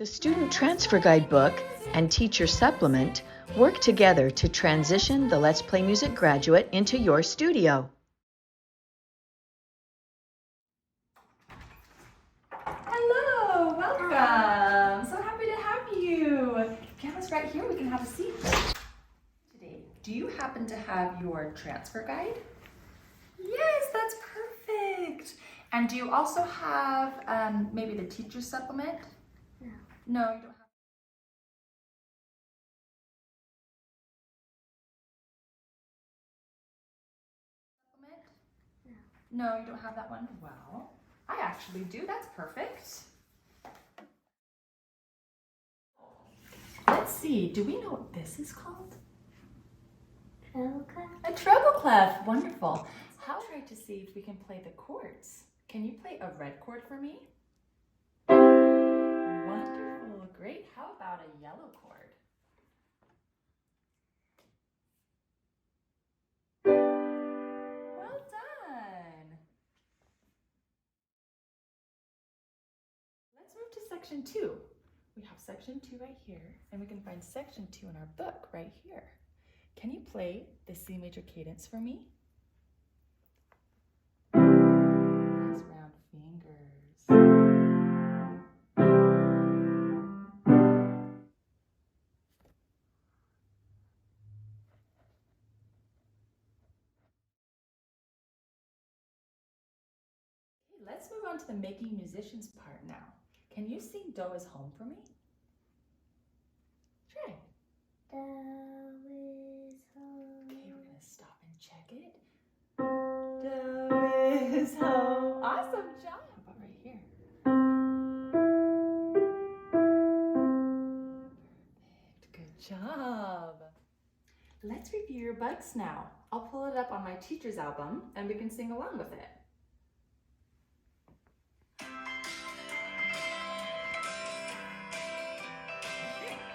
The Student Transfer Guide book and Teacher Supplement work together to transition the Let's Play Music graduate into your studio. Hello, welcome. So happy to have you. Piano's right here, we can have a seat. Today, do you happen to have your transfer guide? Yes, that's perfect. And do you also have maybe the teacher supplement? No. No, you don't have. Supplement? No. No, you don't have that one? Well, I actually do. That's perfect. Let's see, do we know what this is called? Treble clef. A treble clef, wonderful. How try to see if we can play the chords. Can you play a red chord for me? Wonderful, great. How about a yellow chord? Well done. Let's move to section 2. We have section 2 right here, and we can find section 2 in our book right here. Can you play the C major cadence for me? Nice round fingers. Okay, let's move on to the making musicians part now. Can you sing Do Is Home for me? Try. Do is home. Okay, we're gonna stop and check it. Do is home. Awesome job. How about right here? Perfect. Good job. Let's review your bugs now. I'll pull it up on my teacher's album and we can sing along with it.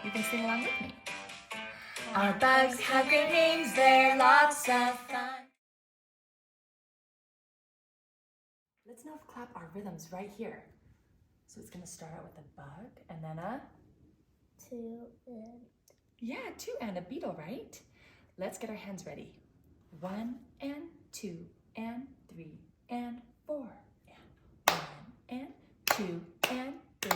You can sing along with me. Our bugs have great names, they're lots of fun. Let's now clap our rhythms right here. So it's gonna start out with a bug and then a 2 and 2 and a beetle, right? Let's get our hands ready. 1 and 2 and 3 and 4 and 1 and 2 and 3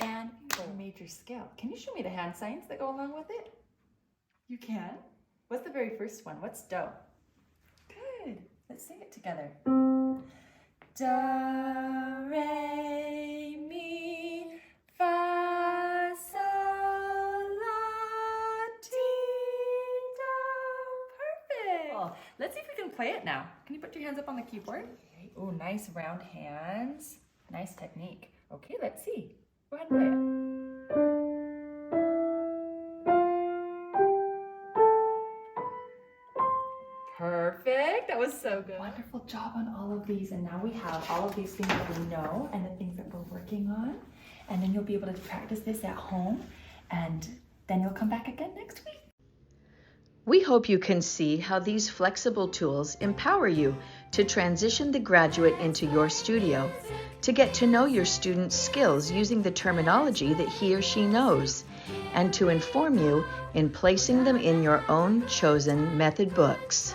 and 4. Major scale. Can you show me the hand signs that go along with it? You can? What's the very first one? What's Do? Good. Let's sing it together. Do, re, mi, fa, sol, la, ti, do. Perfect. Cool. Let's see if we can play it now. Can you put your hands up on the keyboard? Okay. Oh, nice round hands. Nice technique. Okay, let's see. Go ahead and play it. Perfect. That was so good. Wonderful job on all of these. And now we have all of these things that we know and the things that we're working on. And then you'll be able to practice this at home. And then you'll come back again next week. We hope you can see how these flexible tools empower you to transition the graduate into your studio, to get to know your student's skills using the terminology that he or she knows, and to inform you in placing them in your own chosen method books.